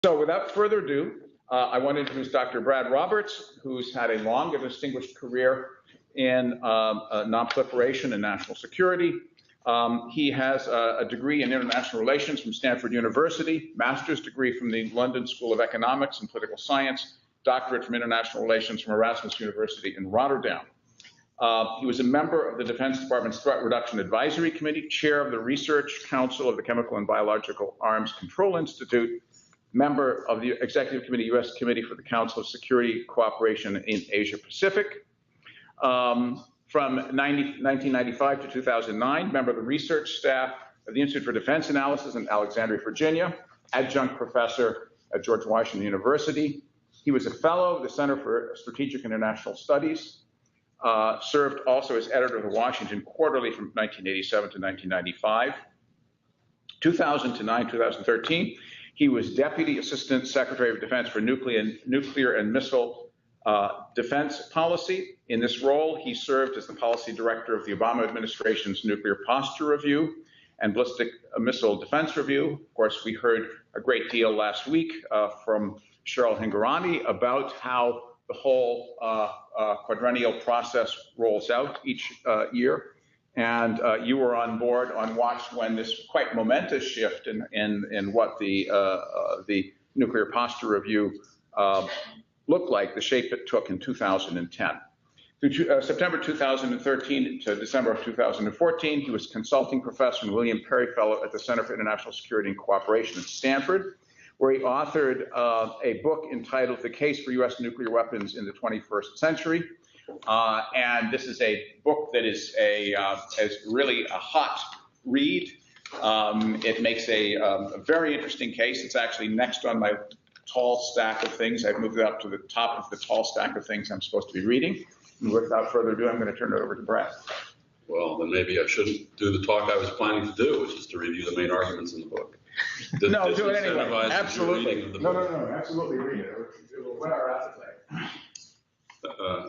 So without further ado, I want to introduce Dr. Brad Roberts, who's had a long and distinguished career in nonproliferation and national security. He has a degree in international relations from Stanford University, master's degree from the London School of Economics and Political Science, doctorate from international relations from Erasmus University in Rotterdam. He was a member of the Defense Department's Threat Reduction Advisory Committee, chair of the Research Council of the Chemical and Biological Arms Control Institute, member of the Executive Committee, U.S. Committee for the Council of Security Cooperation in Asia Pacific. From 1995 to 2009, member of the research staff of the Institute for Defense Analysis in Alexandria, Virginia, adjunct professor at George Washington University. He was a fellow of the Center for Strategic International Studies, served also as editor of the Washington Quarterly from 1987 to 1995. 2009, 2013, he was Deputy Assistant Secretary of Defense for Nuclear and Missile Defense Policy. In this role, he served as the Policy Director of the Obama Administration's Nuclear Posture Review and Ballistic Missile Defense Review. Of course, we heard a great deal last week from Cheryl Hingorani about how the whole quadrennial process rolls out each year. And you were on board, on watch when this quite momentous shift in what the Nuclear Posture Review looked like, the shape it took in 2010. Through September 2013 to December of 2014, he was consulting professor and William Perry Fellow at the Center for International Security and Cooperation at Stanford, where he authored a book entitled The Case for U.S. Nuclear Weapons in the 21st Century. And this is a book that is really a hot read. It makes a very interesting case. It's actually next on my tall stack of things. I've moved it up to the top of the tall stack of things I'm supposed to be reading. And without further ado, I'm going to turn it over to Brad. Well, then maybe I shouldn't do the talk I was planning to do, which is to review the main arguments in the book. No, do it anyway. Absolutely. No, absolutely read it. It will whet our appetite.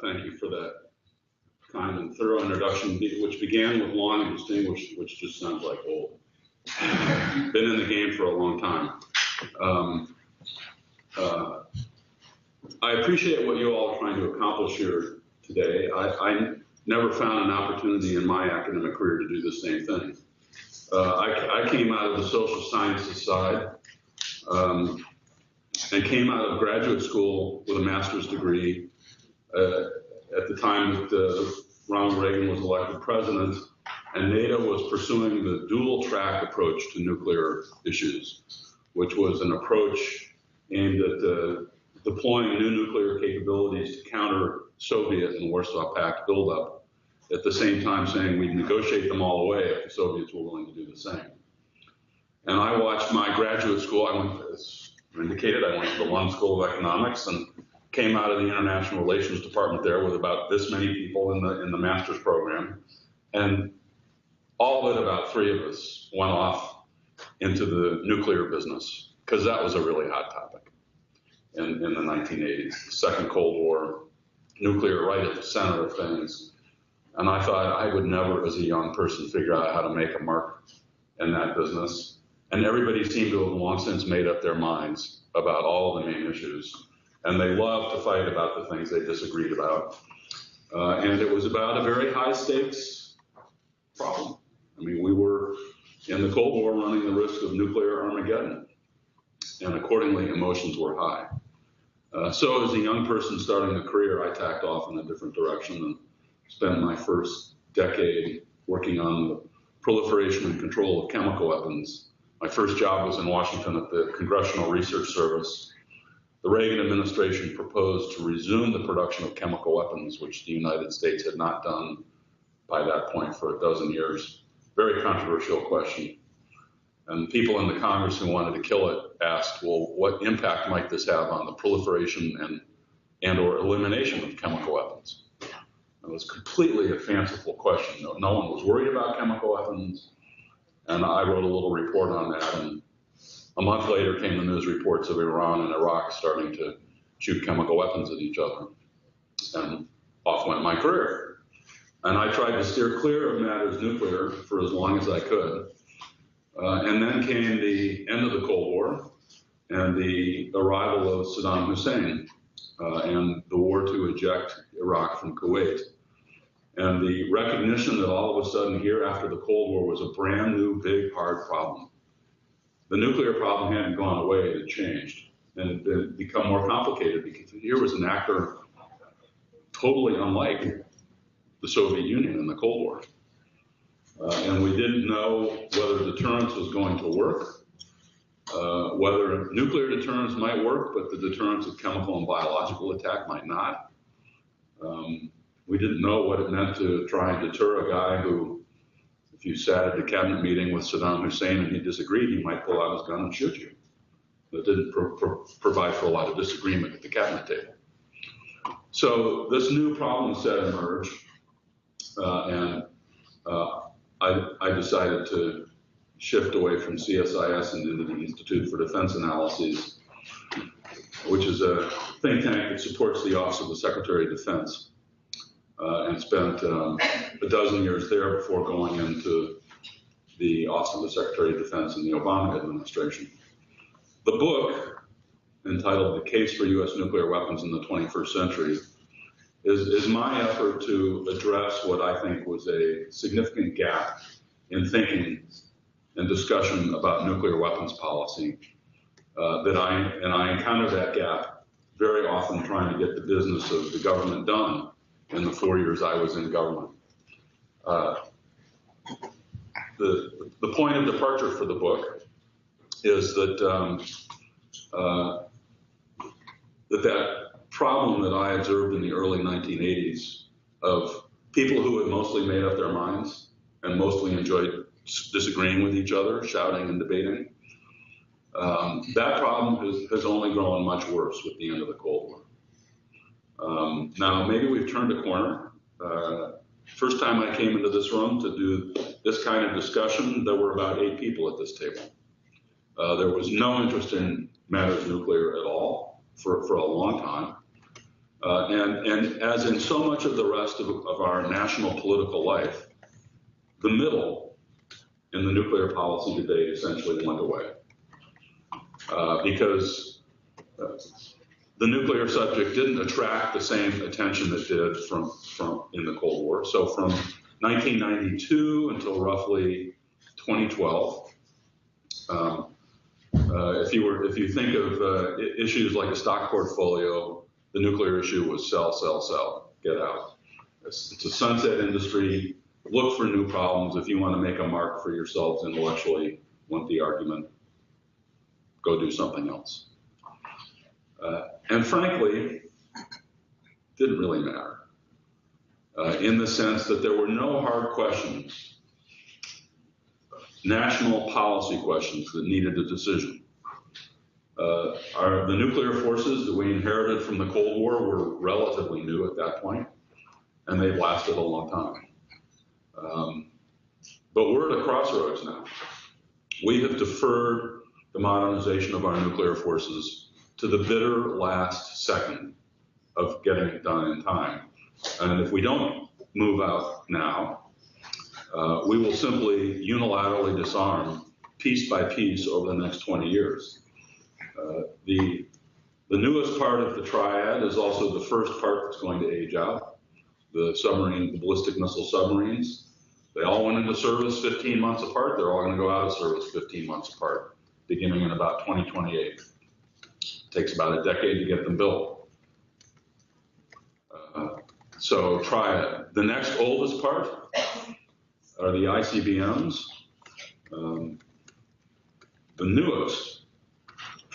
Thank you for that kind and thorough introduction, which began with long and distinguished, which just sounds like old. Been in the game for a long time. I appreciate what you all are trying to accomplish here today. I never found an opportunity in my academic career to do the same thing. I came out of the social sciences side and came out of graduate school with a master's degree at the time that Ronald Reagan was elected president, and NATO was pursuing the dual-track approach to nuclear issues, which was an approach aimed at deploying new nuclear capabilities to counter Soviet and Warsaw Pact buildup, at the same time saying we'd negotiate them all away if the Soviets were willing to do the same. And I watched my graduate school, as indicated, I went to the London School of Economics and came out of the International Relations Department there with about this many people in the master's program. And all but about 3 of us went off into the nuclear business, because that was a really hot topic in the 1980s. The Second Cold War, nuclear right at the center of things. And I thought I would never, as a young person, figure out how to make a mark in that business. And everybody seemed to have long since made up their minds about all the main issues. And they loved to fight about the things they disagreed about. And it was about a very high stakes problem. I mean, we were in the Cold War running the risk of nuclear Armageddon. And accordingly, emotions were high. So as a young person starting a career, I tacked off in a different direction and spent my first decade working on the proliferation and control of chemical weapons. My first job was in Washington at the Congressional Research Service. The Reagan administration proposed to resume the production of chemical weapons, which the United States had not done by that point for a dozen years. Very controversial question. And people in the Congress who wanted to kill it asked, well, what impact might this have on the proliferation and or elimination of chemical weapons? It was completely a fanciful question. No one was worried about chemical weapons. And I wrote a little report on that. And a month later came the news reports of Iran and Iraq starting to shoot chemical weapons at each other. And off went my career. And I tried to steer clear of matters nuclear for as long as I could. And then came the end of the Cold War and the arrival of Saddam Hussein and the war to eject Iraq from Kuwait. And the recognition that all of a sudden here after the Cold War was a brand new, big, hard problem. The nuclear problem hadn't gone away, it had changed. And it had become more complicated because here was an actor totally unlike the Soviet Union in the Cold War. And we didn't know whether deterrence was going to work, whether nuclear deterrence might work, but the deterrence of chemical and biological attack might not. We didn't know what it meant to try and deter a guy who, if you sat at a cabinet meeting with Saddam Hussein and he disagreed, he might pull out his gun and shoot you. That didn't provide for a lot of disagreement at the cabinet table. So this new problem set emerged, and I decided to shift away from CSIS and into the Institute for Defense Analyses, which is a think tank that supports the Office of the Secretary of Defense, and spent a dozen years there before going into the Office of the Secretary of Defense in the Obama administration. The book, entitled The Case for U.S. Nuclear Weapons in the 21st Century, is my effort to address what I think was a significant gap in thinking and discussion about nuclear weapons policy. I encountered that gap very often trying to get the business of the government done in the 4 years I was in government. The point of departure for the book is that that problem that I observed in the early 1980s of people who had mostly made up their minds and mostly enjoyed disagreeing with each other, shouting and debating, that problem has only grown much worse with the end of the Cold War. Now, maybe we've turned a corner. First time I came into this room to do this kind of discussion, there were about 8 people at this table. There was no interest in matters nuclear at all for a long time. And as in so much of the rest of our national political life, the middle in the nuclear policy debate essentially went away. Because the nuclear subject didn't attract the same attention it did from in the Cold War. So from 1992 until roughly 2012, if you think of issues like a stock portfolio, the nuclear issue was sell, sell, sell, get out. It's a sunset industry. Look for new problems. If you want to make a mark for yourselves intellectually, want the argument, go do something else. And frankly, didn't really matter in the sense that there were no hard questions, national policy questions that needed a decision. The nuclear forces that we inherited from the Cold War were relatively new at that point, and they've lasted a long time. But we're at a crossroads now. We have deferred the modernization of our nuclear forces to the bitter last second of getting it done in time. And if we don't move out now, we will simply unilaterally disarm piece by piece over the next 20 years. The newest part of the triad is also the first part that's going to age out. The ballistic missile submarines, they all went into service 15 months apart. They're all going to go out of service 15 months apart, beginning in about 2028. Takes about a decade to get them built. So triad. The next oldest part are the ICBMs. The newest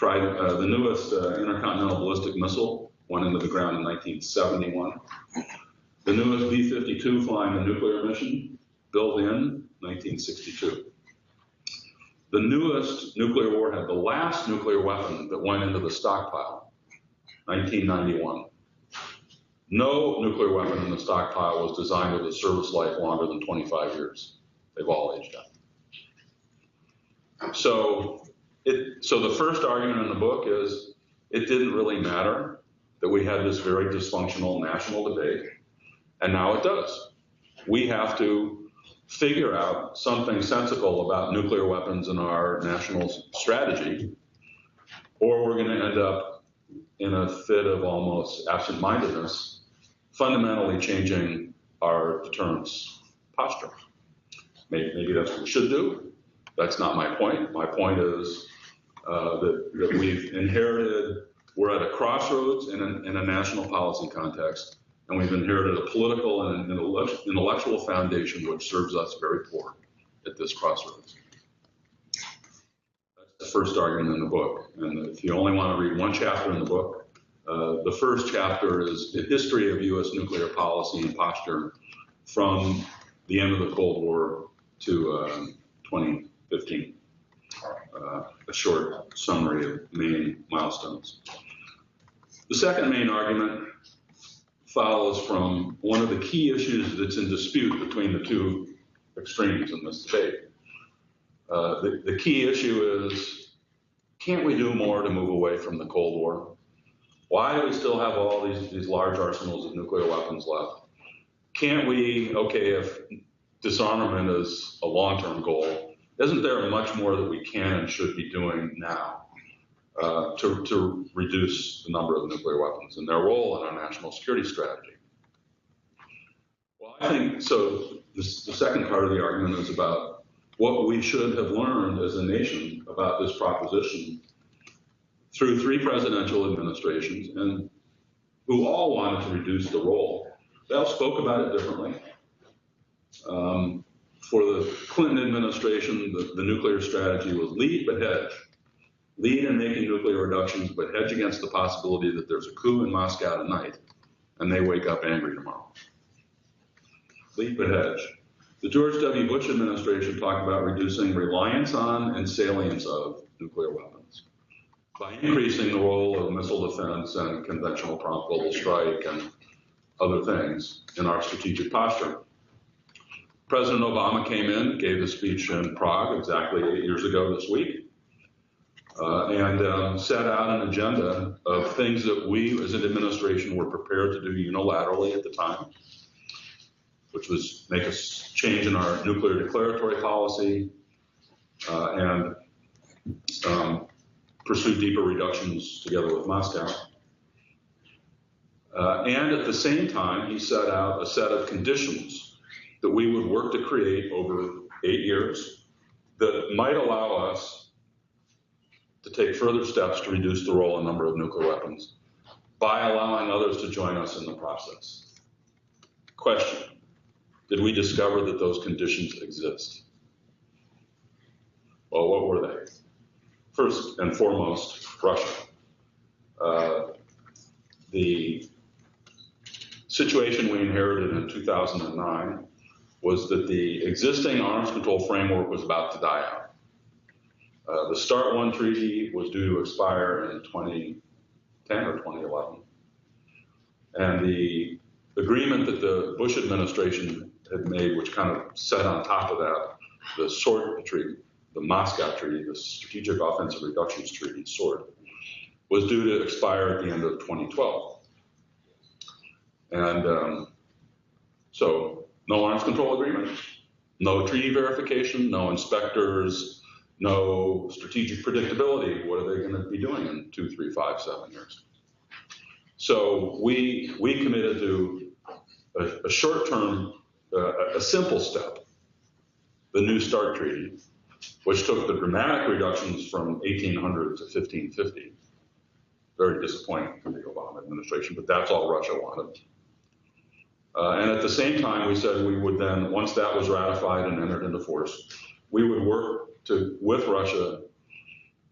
intercontinental ballistic missile went into the ground in 1971. The newest B-52 flying a nuclear mission, built in 1962. The newest nuclear warhead, the last nuclear weapon that went into the stockpile, 1991. No nuclear weapon in the stockpile was designed with a service life longer than 25 years. They've all aged out. So the first argument in the book is it didn't really matter that we had this very dysfunctional national debate, and now it does. We have to figure out something sensible about nuclear weapons in our national strategy. or we're going to end up in a fit of almost absent-mindedness, fundamentally changing our deterrence posture. Maybe that's what we should do. That's not my point. My point is that we've inherited, we're at a crossroads in a national policy context, and we've inherited a political and an intellectual foundation which serves us very poor at this crossroads. That's the first argument in the book. And if you only want to read one chapter in the book, the first chapter is the history of U.S. nuclear policy and posture from the end of the Cold War to 2015. A short summary of main milestones. The second main argument follows from one of the key issues that's in dispute between the two extremes in this debate. The key issue is, can't we do more to move away from the Cold War? Why do we still have all these large arsenals of nuclear weapons left? Can't we, okay, if disarmament is a long-term goal, isn't there much more that we can and should be doing now to reduce the number of nuclear weapons and their role in our national security strategy? Well, I think, so the second part of the argument is about what we should have learned as a nation about this proposition through 3 presidential administrations, and who all wanted to reduce the role. They all spoke about it differently. For the Clinton administration, the nuclear strategy was lead but hedge. Lead in making nuclear reductions, but hedge against the possibility that there's a coup in Moscow tonight and they wake up angry tomorrow. Lead but hedge. The George W. Bush administration talked about reducing reliance on and salience of nuclear weapons by increasing the role of missile defense and conventional prompt global strike and other things in our strategic posture. President Obama came in, gave a speech in Prague exactly 8 years ago this week, and set out an agenda of things that we as an administration were prepared to do unilaterally at the time, which was make a change in our nuclear declaratory policy and pursue deeper reductions together with Moscow. And at the same time, he set out a set of conditions that we would work to create over 8 years that might allow us to take further steps to reduce the role and number of nuclear weapons by allowing others to join us in the process. Question: did we discover that those conditions exist? Well, what were they? First and foremost, Russia. The situation we inherited in 2009 was that the existing arms control framework was about to die out. The START 1 treaty was due to expire in 2010 or 2011. And the agreement that the Bush administration had made, which kind of set on top of that, the SORT treaty, the Moscow treaty, the Strategic Offensive Reductions Treaty, SORT, was due to expire at the end of 2012. And so no arms control agreement, no treaty verification, no inspectors, no strategic predictability. What are they going to be doing in 2, 3, 5, 7 years? So we committed to a short-term, a simple step, the New START Treaty, which took the dramatic reductions from 1,800 to 1,550. Very disappointing for the Obama administration, but that's all Russia wanted. And at the same time, we said we would then, once that was ratified and entered into force, we would work with Russia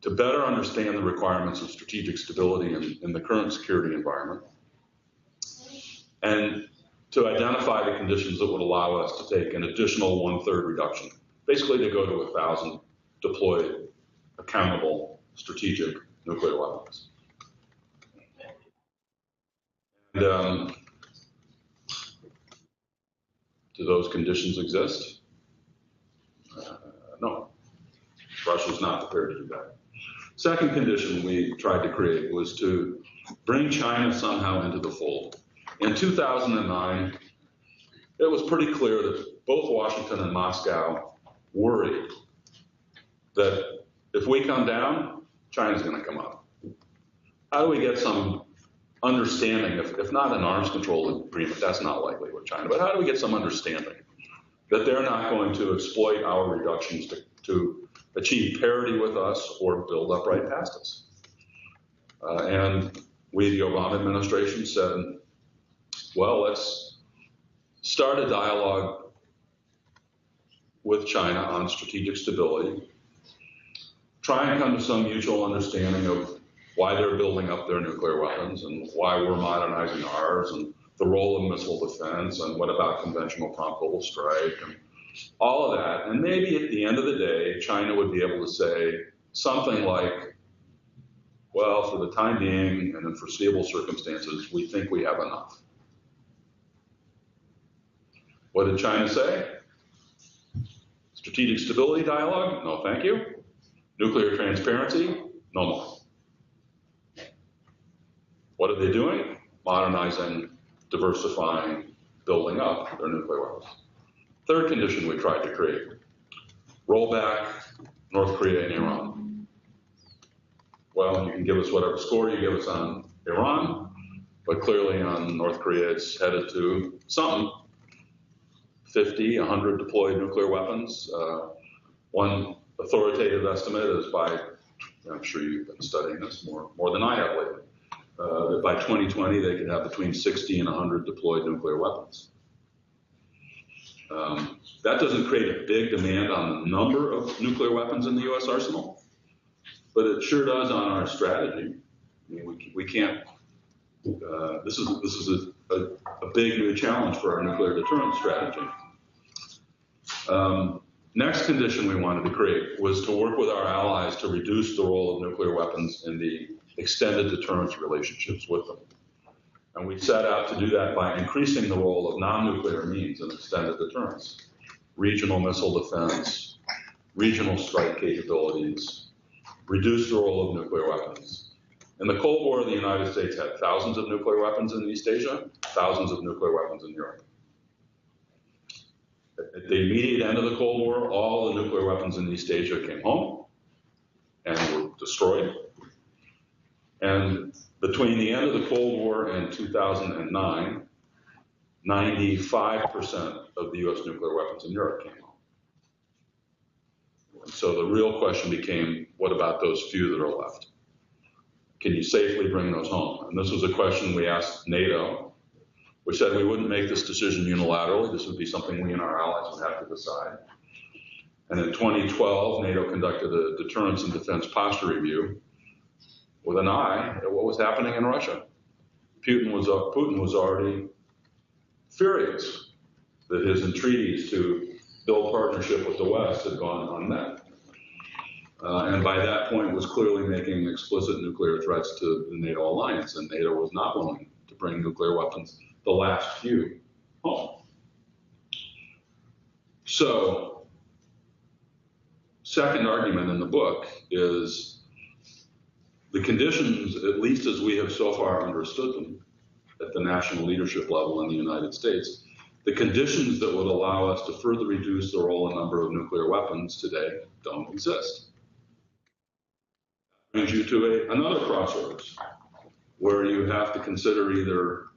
to better understand the requirements of strategic stability in the current security environment, and to identify the conditions that would allow us to take an additional 1/3 reduction, basically to go to 1,000 deployed, accountable, strategic nuclear weapons. And do those conditions exist? No. Russia's not prepared to do that. Second condition we tried to create was to bring China somehow into the fold. In 2009, it was pretty clear that both Washington and Moscow worried that if we come down, China's going to come up. how do we get some understanding, if not an arms control agreement, that's not likely with China, but how do we get some understanding that they're not going to exploit our reductions to achieve parity with us or build up right past us? And we, the Obama administration, said, well, let's start a dialogue with China on strategic stability, try and come to some mutual understanding of why they're building up their nuclear weapons and why we're modernizing ours and the role of missile defense and what about conventional prompt global strike and all of that. And maybe at the end of the day, China would be able to say something like, well, for the time being and in foreseeable circumstances, we think we have enough. What did China say? Strategic stability dialogue? No, thank you. Nuclear transparency? No more. What are they doing? Modernizing, diversifying, building up their nuclear weapons. Third condition we tried to create, roll back North Korea and Iran. Well, you can give us whatever score you give us on Iran, but clearly on North Korea it's headed to something, 50, 100 deployed nuclear weapons. One authoritative estimate is by, I'm sure you've been studying this more than I have lately, that by 2020 they could have between 60 and 100 deployed nuclear weapons. That doesn't create a big demand on the number of nuclear weapons in the U.S. arsenal, but it sure does on our strategy. I mean, we can't. This is a big new challenge for our nuclear deterrence strategy. Next condition we wanted to create was to work with our allies to reduce the role of nuclear weapons in the extended deterrence relationships with them. And we set out to do that by increasing the role of non-nuclear means in extended deterrence. Regional missile defense, regional strike capabilities, reduce the role of nuclear weapons. In the Cold War, the United States had thousands of nuclear weapons in East Asia, thousands of nuclear weapons in Europe. At the immediate end of the Cold War, all the nuclear weapons in East Asia came home and were destroyed. And between the end of the Cold War and 2009, 95% of the US nuclear weapons in Europe came home. And so the real question became, what about those few that are left? Can you safely bring those home? And this was a question we asked NATO. We said we wouldn't make this decision unilaterally. This would be something we and our allies would have to decide. And in 2012, NATO conducted a deterrence and defense posture review with an eye at what was happening in Russia. Putin was already furious that his entreaties to build partnership with the West had gone unmet. And by that point was clearly making explicit nuclear threats to the NATO alliance, and NATO was not willing to bring nuclear weapons, the last few, home. So, second argument in the book is the conditions, at least as we have so far understood them at the national leadership level in the United States, the conditions that would allow us to further reduce the role and number of nuclear weapons today don't exist. Brings you to another crossroads where you have to consider either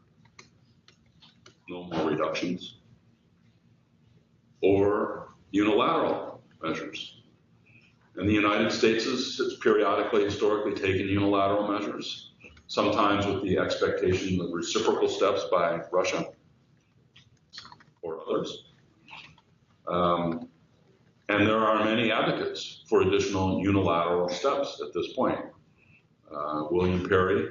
no more reductions or unilateral measures. And the United States has periodically, historically taken unilateral measures, sometimes with the expectation of reciprocal steps by Russia or others. And there are many advocates for additional unilateral steps at this point. William Perry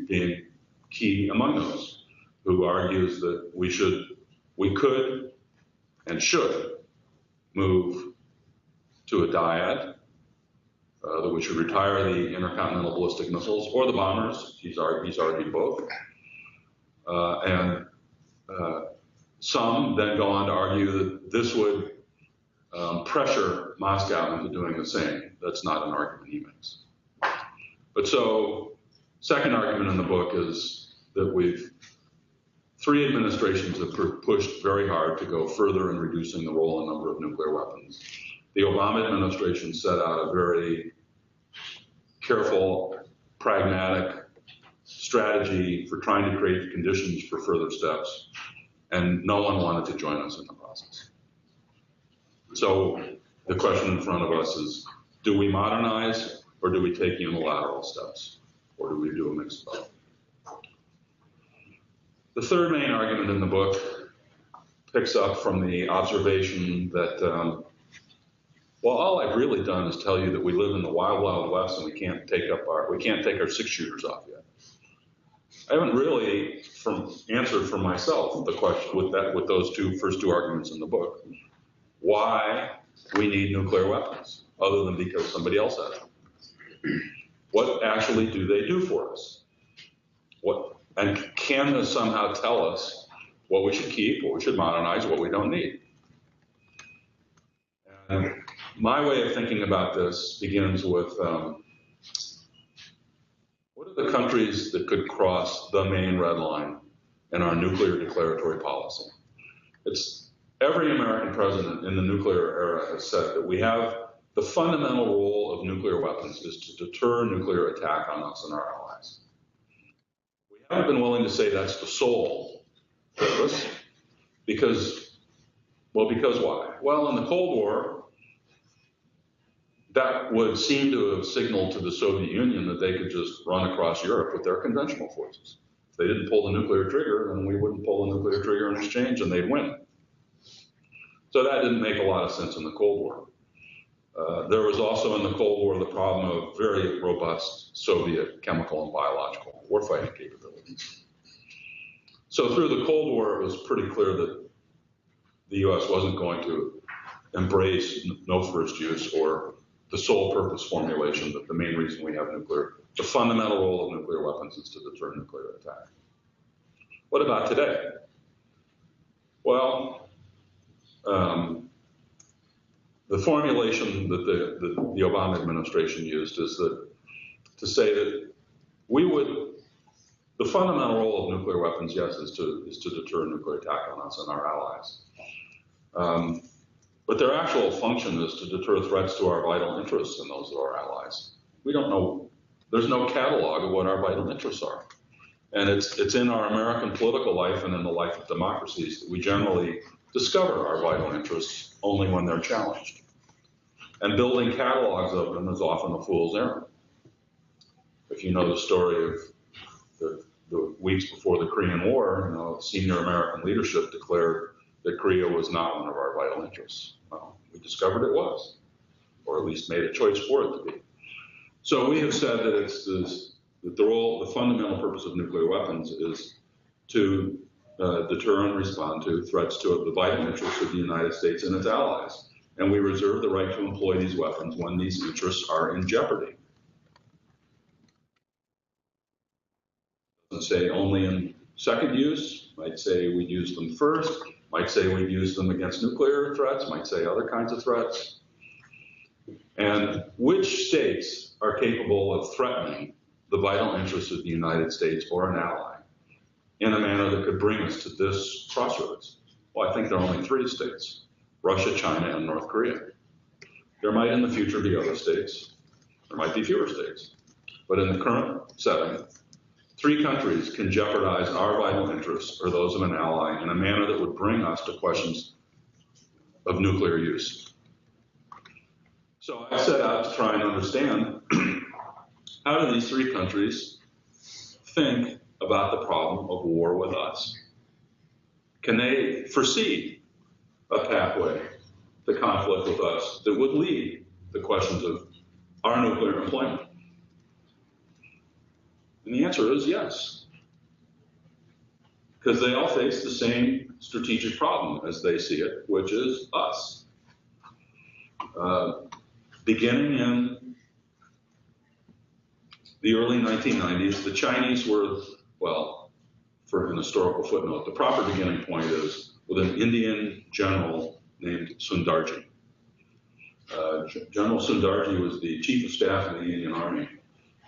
being key among those, who argues that we could and should move to a dyad, that we should retire the intercontinental ballistic missiles or the bombers. He's argued both. And some then go on to argue that this would pressure Moscow into doing the same. That's not an argument he makes. But so, second argument in the book is that three administrations have pushed very hard to go further in reducing the role and number of nuclear weapons. The Obama administration set out a very careful, pragmatic, strategy for trying to create the conditions for further steps, and no one wanted to join us in the process. So the question in front of us is, do we modernize, or do we take unilateral steps, or do we do a mix of both? The third main argument in the book picks up from the observation that, well, all I've really done is tell you that we live in the wild, wild west, and we can't take our 6-shooters off yet. I haven't really answered for myself the question with those first two arguments in the book, why we need nuclear weapons, other than because somebody else has them. What actually do they do for us? And can this somehow tell us what we should keep, what we should modernize, what we don't need? And my way of thinking about this begins with what are the countries that could cross the main red line in our nuclear declaratory policy? Every American president in the nuclear era has said that we have the fundamental role of nuclear weapons is to deter nuclear attack on us and our allies. We haven't been willing to say that's the sole purpose because why? Well, in the Cold War, that would seem to have signaled to the Soviet Union that they could just run across Europe with their conventional forces. If they didn't pull the nuclear trigger, then we wouldn't pull the nuclear trigger in exchange, and they'd win. So that didn't make a lot of sense in the Cold War. There was also in the Cold War the problem of very robust Soviet chemical and biological warfighting capabilities. So through the Cold War, it was pretty clear that the U.S. wasn't going to embrace no first use or the sole purpose formulation that the main reason we have the fundamental role of nuclear weapons is to deter nuclear attack. What about today? Well, the formulation that the Obama administration used is to say that the fundamental role of nuclear weapons, yes, is to deter nuclear attack on us and our allies. But their actual function is to deter threats to our vital interests and those of our allies. We don't know, there's no catalog of what our vital interests are. And it's in our American political life and in the life of democracies that we generally discover our vital interests only when they're challenged. And building catalogs of them is often a fool's errand. If you know the story of the weeks before the Korean War, senior American leadership declared that Korea was not one of our vital interests. Well, we discovered it was, or at least made a choice for it to be. So we have said that the fundamental purpose of nuclear weapons is to deter and respond to threats to the vital interests of the United States and its allies. And we reserve the right to employ these weapons when these interests are in jeopardy. It doesn't say only in second use, might say we'd use them first, might say we'd use them against nuclear threats, might say other kinds of threats. And which states are capable of threatening the vital interests of the United States or an ally in a manner that could bring us to this crossroads? Well, I think there are only 3 states: Russia, China, and North Korea. There might in the future be other states. There might be fewer states. But in the current setting, 3 countries can jeopardize our vital interests or those of an ally in a manner that would bring us to questions of nuclear use. So I set out to try and understand how do these 3 countries think about the problem of war with us? Can they foresee a pathway to conflict with us that would lead to questions of our nuclear employment? And the answer is yes, because they all face the same strategic problem as they see it, which is us. Beginning in the early 1990s, the Chinese were, well, for an historical footnote, the proper beginning point is with an Indian general named Sundarji. General Sundarji was the chief of staff of the Indian Army,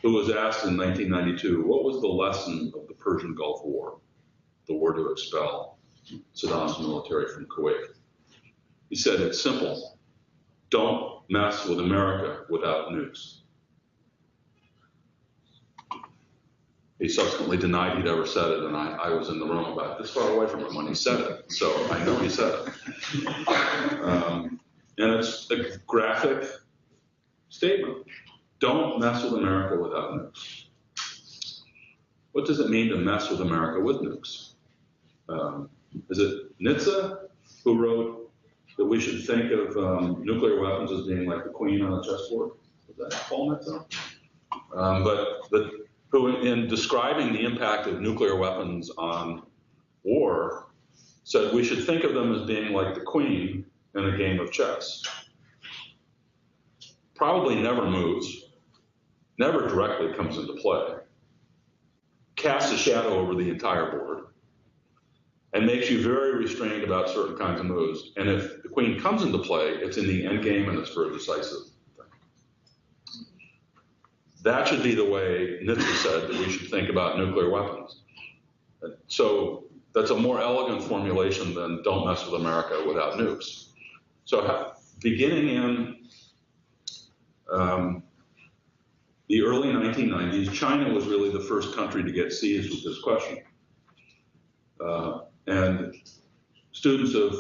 who was asked in 1992, what was the lesson of the Persian Gulf War, the war to expel Saddam's military from Kuwait? He said, it's simple. Don't mess with America without nukes. He subsequently denied he'd ever said it, and I was in the room about this far away from him when he said it, so I know he said it. And it's a graphic statement. Don't mess with America without nukes. What does it mean to mess with America with nukes? Is it Nietzsche who wrote that we should think of nuclear weapons as being like the queen on a chessboard? Was that Paul Nietzsche? Who, in describing the impact of nuclear weapons on war, said we should think of them as being like the queen in a game of chess. Probably never moves, never directly comes into play, casts a shadow over the entire board, and makes you very restrained about certain kinds of moves. And if the queen comes into play, it's in the end game and it's very decisive. That should be the way Nietzsche said that we should think about nuclear weapons. So that's a more elegant formulation than don't mess with America without nukes. So beginning in the early 1990s, China was really the first country to get seized with this question. And students of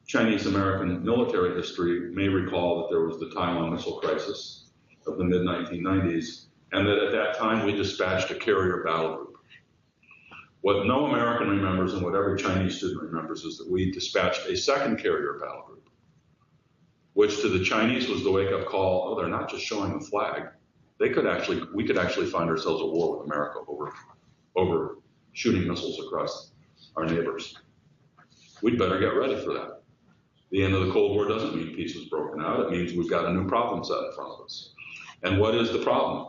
Chinese-American military history may recall that there was the Taiwan Missile Crisis of the mid-1990s, and that at that time we dispatched a carrier battle group. What no American remembers and what every Chinese student remembers is that we dispatched a second carrier battle group, which to the Chinese was the wake-up call, oh, they're not just showing the flag. We could actually find ourselves at war with America over shooting missiles across our neighbors. We'd better get ready for that. The end of the Cold War doesn't mean peace has broken out. It means we've got a new problem set in front of us. And what is the problem?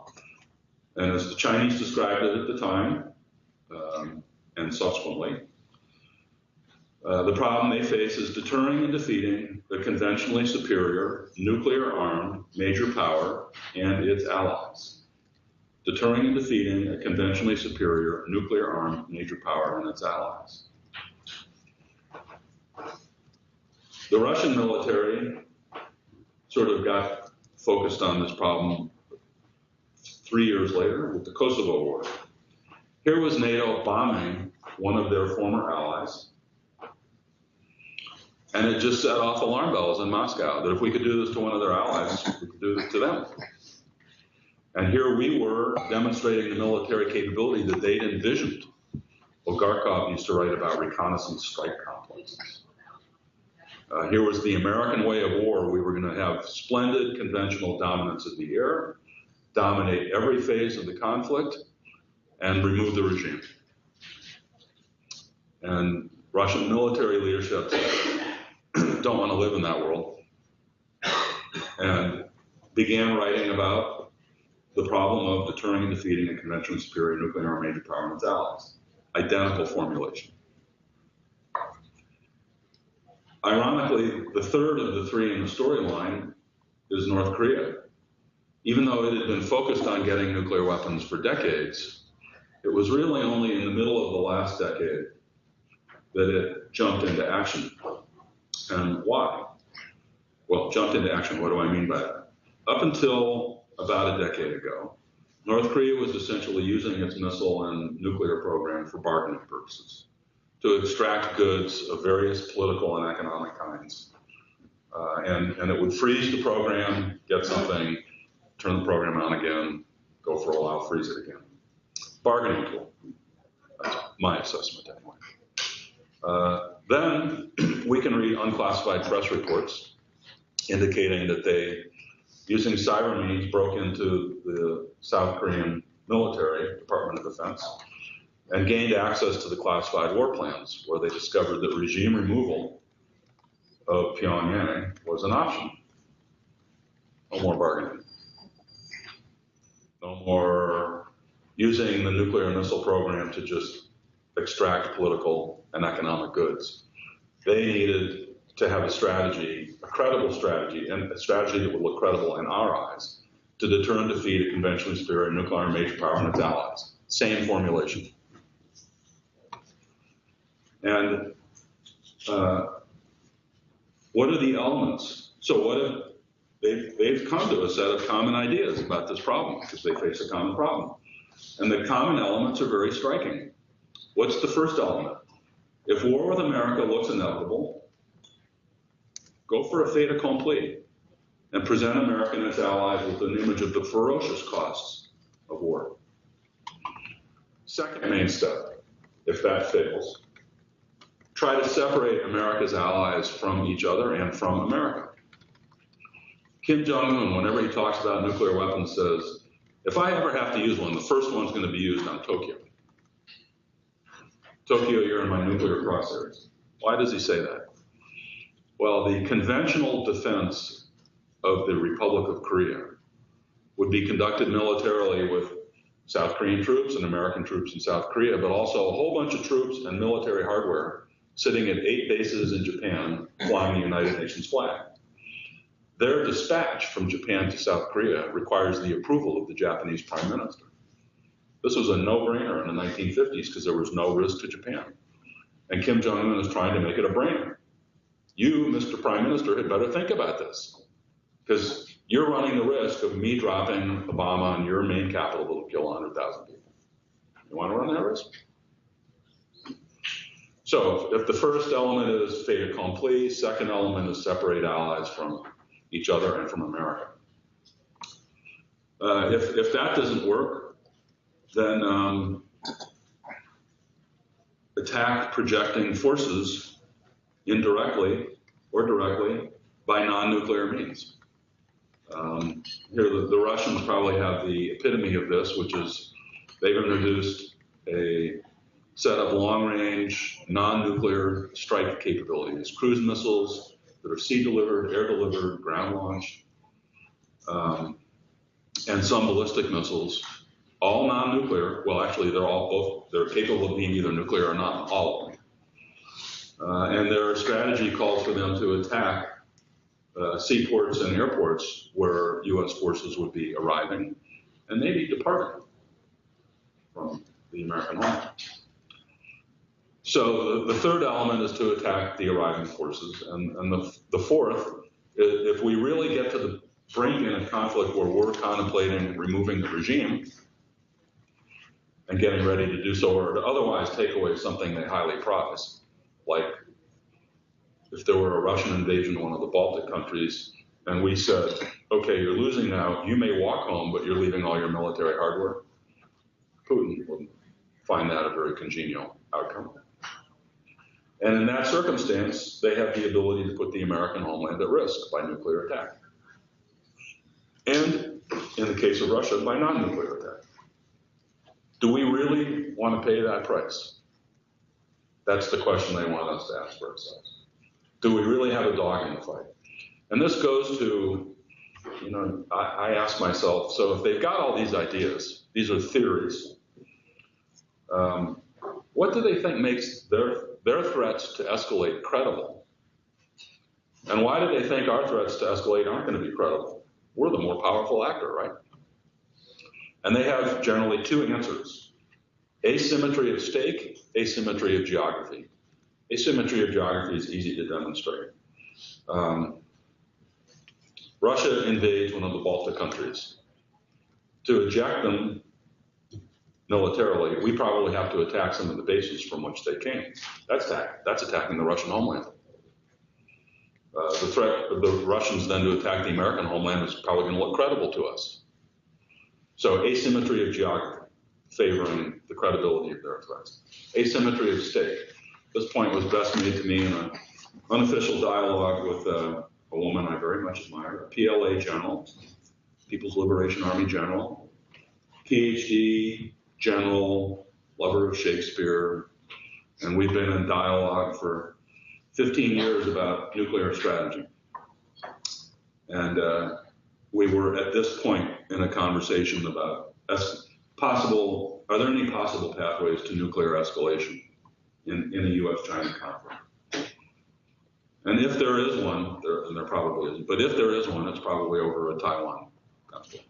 And as the Chinese described it at the time, and subsequently, the problem they face is deterring and defeating the conventionally superior nuclear-armed major power and its allies. Deterring and defeating a conventionally superior nuclear-armed major power and its allies. The Russian military sort of got focused on this problem 3 years later with the Kosovo War. Here was NATO bombing one of their former allies, and it just set off alarm bells in Moscow that if we could do this to one of their allies, we could do it to them. And here we were demonstrating the military capability that they'd envisioned. Bulgakov used to write about reconnaissance strike complexes. Here was the American way of war. We were going to have splendid conventional dominance of the air, dominate every phase of the conflict, and remove the regime. And Russian military leadership said, don't want to live in that world, and began writing about the problem of deterring and defeating a conventionally superior nuclear major power and its allies. Identical formulation. Ironically, the third of the three in the storyline is North Korea. Even though it had been focused on getting nuclear weapons for decades, it was really only in the middle of the last decade that it jumped into action. And why? Well, jumped into action, what do I mean by that? Up until about a decade ago, North Korea was essentially using its missile and nuclear program for bargaining purposes, to extract goods of various political and economic kinds. And it would freeze the program, get something, turn the program on again, go for a while, freeze it again. Bargaining tool. That's my assessment anyway. Then we can read unclassified press reports indicating that they, using cyber means, broke into the South Korean military, Department of Defense, and gained access to the classified war plans, where they discovered that regime removal of Pyongyang was an option. No more bargaining. No more using the nuclear missile program to just extract political and economic goods. They needed to have a strategy, a credible strategy, and a strategy that would look credible in our eyes, to deter and defeat a conventionally superior nuclear major power and its allies. Same formulation. And what are the elements? So what if they've come to a set of common ideas about this problem, because they face a common problem. And the common elements are very striking. What's the first element? If war with America looks inevitable, go for a fait accompli and present America and its allies with an image of the ferocious costs of war. Second main step, if that fails, try to separate America's allies from each other and from America. Kim Jong-un, whenever he talks about nuclear weapons, says, if I ever have to use one, the first one's going to be used on Tokyo. Tokyo, you're in my nuclear crosshairs. Why does he say that? Well, the conventional defense of the Republic of Korea would be conducted militarily with South Korean troops and American troops in South Korea, but also a whole bunch of troops and military hardware sitting at 8 bases in Japan flying the United Nations flag. Their dispatch from Japan to South Korea requires the approval of the Japanese Prime Minister. This was a no-brainer in the 1950s because there was no risk to Japan. And Kim Jong-un is trying to make it a brainer. You, Mr. Prime Minister, had better think about this because you're running the risk of me dropping a bomb on your main capital that will kill 100,000 people. You want to run that risk? So if the first element is fait accompli, second element is separate allies from each other and from America. If that doesn't work, then attack projecting forces indirectly or directly by non-nuclear means. Here, the Russians probably have the epitome of this, which is they've introduced a set of long-range, non-nuclear strike capabilities, cruise missiles that are sea-delivered, air-delivered, ground-launched, and some ballistic missiles, all non-nuclear. Well, actually, they're capable of being either nuclear or not, all of them. And their strategy calls for them to attack seaports and airports where U.S. forces would be arriving and maybe departing from the American homeland. So the third element is to attack the arriving forces. And the fourth, if we really get to the brink in a conflict where we're contemplating removing the regime and getting ready to do so, or to otherwise take away something they highly prize, like if there were a Russian invasion of one of the Baltic countries and we said, okay, you're losing now, you may walk home, but you're leaving all your military hardware, Putin wouldn't find that a very congenial outcome. And in that circumstance, they have the ability to put the American homeland at risk by nuclear attack. And in the case of Russia, by non-nuclear attack. Do we really want to pay that price? That's the question they want us to ask for ourselves. Do we really have a dog in the fight? And this goes to, I ask myself, so if they've got all these ideas, these are theories, what do they think makes their threats to escalate credible? And why do they think our threats to escalate aren't going to be credible? We're the more powerful actor, right? And they have generally two answers: asymmetry of stake, asymmetry of geography. Asymmetry of geography is easy to demonstrate. Russia invades one of the Baltic countries. To eject them militarily, we probably have to attack some of the bases from which they came. That's attacking the Russian homeland. The threat of the Russians then to attack the American homeland is probably going to look credible to us. So asymmetry of geography, favoring the credibility of their threats. Asymmetry of stake. This point was best made to me in an unofficial dialogue with a woman I very much admire, a PLA general, People's Liberation Army general, PhD, general, lover of Shakespeare, and we've been in dialogue for 15 years about nuclear strategy. And we were at this point in a conversation about are there any possible pathways to nuclear escalation in a U.S.-China conflict? And if there is one, and there probably isn't, but if there is one, it's probably over a Taiwan conflict.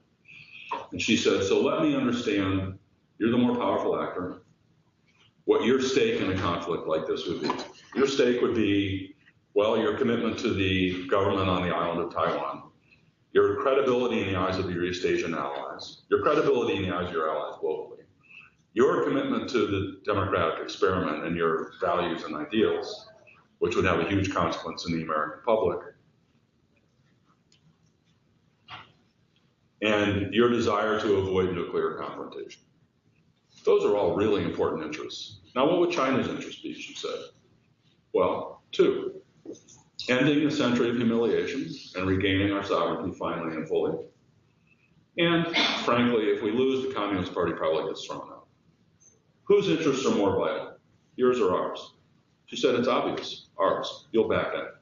And she said, so let me understand, you're the more powerful actor, what your stake in a conflict like this would be. Your stake would be, well, your commitment to the government on the island of Taiwan, your credibility in the eyes of your East Asian allies, your credibility in the eyes of your allies globally, your commitment to the democratic experiment and your values and ideals, which would have a huge consequence in the American public, and your desire to avoid nuclear confrontation. Those are all really important interests. Now, what would China's interest be, she said? Well, two: ending the century of humiliation and regaining our sovereignty finally and fully. And frankly, if we lose, the Communist Party probably gets thrown out. Whose interests are more vital, yours or ours? She said, it's obvious, ours. You'll back that.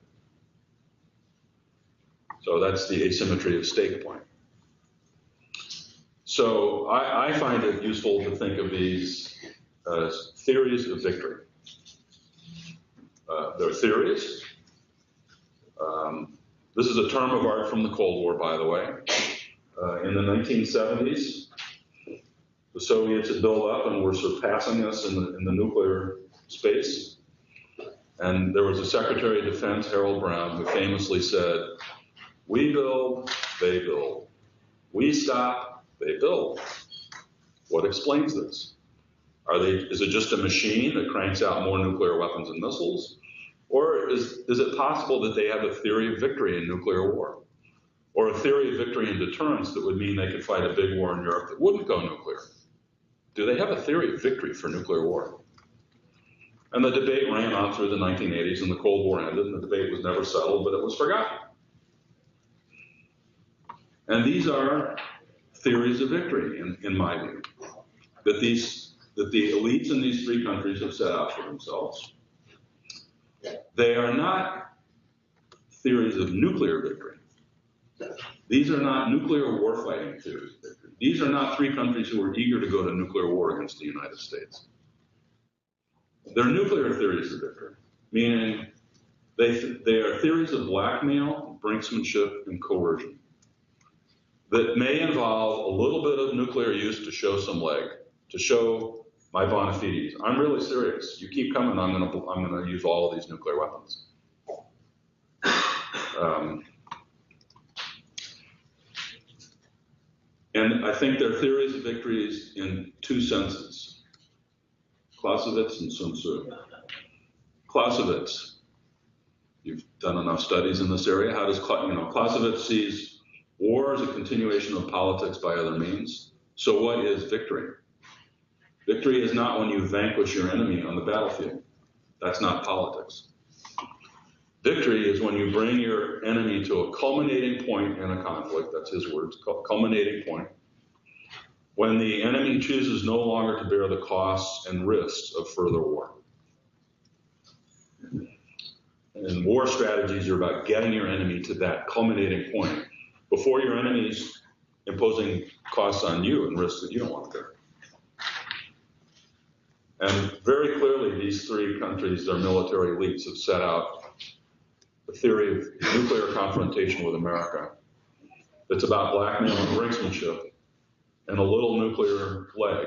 So that's the asymmetry of stake point. So I find it useful to think of these as theories of victory. They're theories. This is a term of art from the Cold War, by the way. In the 1970s, the Soviets had built up and were surpassing us in the nuclear space. And there was a Secretary of Defense, Harold Brown, who famously said, "We build, they build. We stop, they build." What explains this? Is it just a machine that cranks out more nuclear weapons and missiles? Or is it possible that they have a theory of victory in nuclear war? Or a theory of victory in deterrence that would mean they could fight a big war in Europe that wouldn't go nuclear? Do they have a theory of victory for nuclear war? And the debate ran on through the 1980s, and the Cold War ended, and the debate was never settled, but it was forgotten. And these are theories of victory, in my view, that the elites in these three countries have set out for themselves. They are not theories of nuclear victory. These are not nuclear warfighting theories of victory. These are not three countries who are eager to go to nuclear war against the United States. They're nuclear theories of victory, meaning they are theories of blackmail, brinksmanship, and coercion that may involve a little bit of nuclear use to show some leg, to show my bona fides. I'm really serious. You keep coming, I'm going to use all of these nuclear weapons. And I think they're theories of victories in two senses: Clausewitz and Sun Tzu. Clausewitz, you've done enough studies in this area. How does Clausewitz sees war as a continuation of politics by other means? So what is victory? Victory is not when you vanquish your enemy on the battlefield. That's not politics. Victory is when you bring your enemy to a culminating point in a conflict. That's his words, culminating point. When the enemy chooses no longer to bear the costs and risks of further war. And war strategies are about getting your enemy to that culminating point before your enemy's imposing costs on you and risks that you don't want to bear. And very clearly, these three countries, their military elites, have set out the theory of nuclear confrontation with America. It's about blackmail and brinksmanship and a little nuclear leg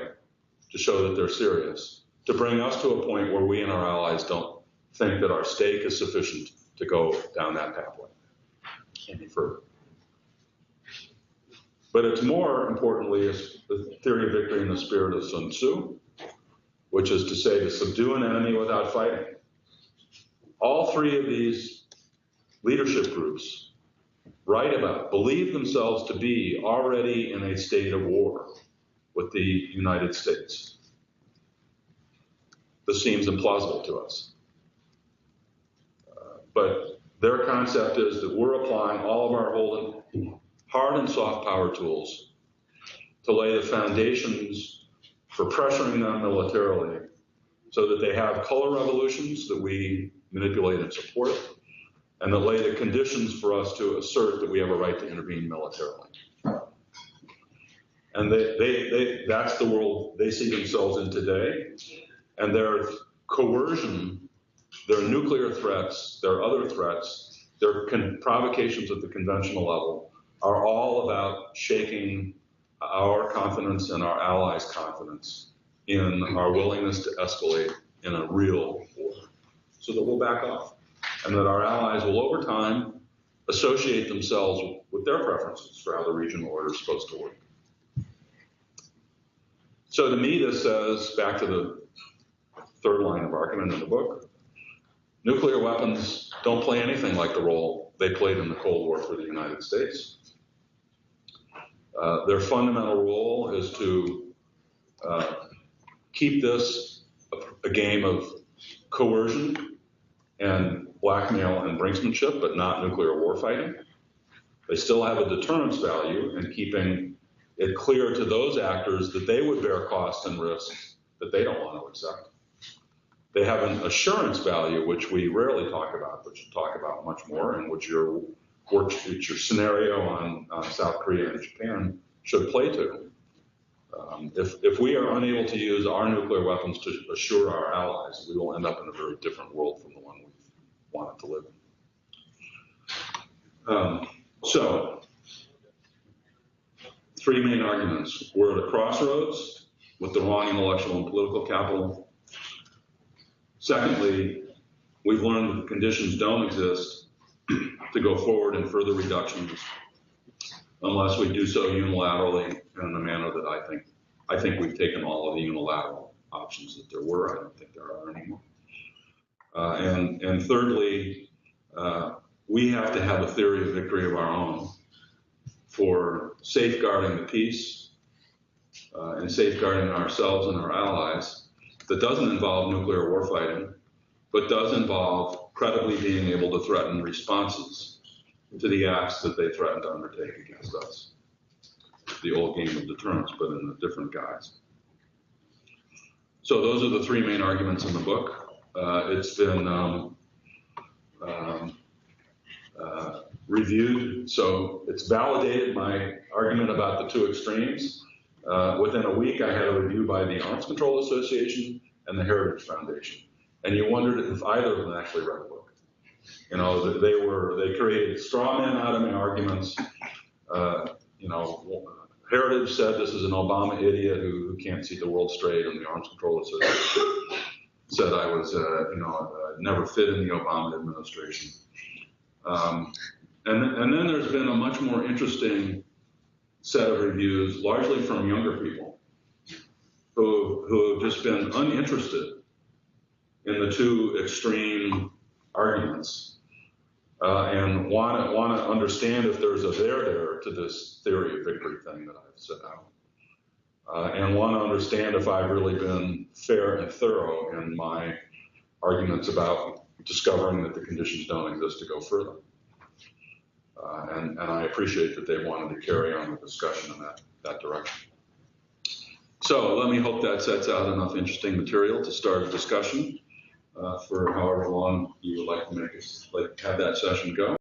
to show that they're serious, to bring us to a point where we and our allies don't think that our stake is sufficient to go down that pathway any further. But it's more importantly the theory of victory in the spirit of Sun Tzu, which is to say to subdue an enemy without fighting. All three of these leadership groups believe themselves to be already in a state of war with the United States. This seems implausible to us. But their concept is that we're applying all of our hard and soft power tools to lay the foundations for pressuring them militarily so that they have color revolutions that we manipulate and support, and that lay the conditions for us to assert that we have a right to intervene militarily. And that's the world they see themselves in today. And their coercion, their nuclear threats, their other threats, their provocations at the conventional level are all about shaking our confidence and our allies' confidence in our willingness to escalate in a real war, so that we'll back off. And that our allies will, over time, associate themselves with their preferences for how the regional order is supposed to work. So to me, this says, back to the third line of argument in the book, nuclear weapons don't play anything like the role they played in the Cold War for the United States. Their fundamental role is to keep this a game of coercion and blackmail and brinksmanship, but not nuclear warfighting. They still have a deterrence value in keeping it clear to those actors that they would bear costs and risks that they don't want to accept. They have an assurance value, which we rarely talk about, but should talk about much more, and which your scenario on South Korea and Japan should play to. If we are unable to use our nuclear weapons to assure our allies, we will end up in a very different world from the one we wanted to live in. So, three main arguments. We're at a crossroads with the wrong intellectual and political capital. Secondly, we've learned that the conditions don't exist to go forward in further reductions unless we do so unilaterally in the manner that I think we've taken all of the unilateral options that there were. I don't think there are anymore. And thirdly, we have to have a theory of victory of our own for safeguarding the peace and safeguarding ourselves and our allies that doesn't involve nuclear warfighting, but does involve credibly being able to threaten responses to the acts that they threaten to undertake against us. The old game of deterrence, but in a different guise. So those are the three main arguments in the book. It's been reviewed, so it's validated my argument about the two extremes. Within a week, I had a review by the Arms Control Association and the Heritage Foundation, and you wondered if either of them actually read the book. You know, they created straw men out of my arguments. You know, Heritage said this is an Obama idiot who can't see the world straight, and the Arms Control Association said I was, never fit in the Obama administration. And then there's been a much more interesting set of reviews, largely from younger people, who have just been uninterested in the two extreme arguments and want to understand if there's a there to this theory of victory thing that I've set out, and want to understand if I've really been fair and thorough in my arguments about discovering that the conditions don't exist to go further. And I appreciate that they wanted to carry on the discussion in that direction. So let me hope that sets out enough interesting material to start a discussion for however long you would like to have that session go.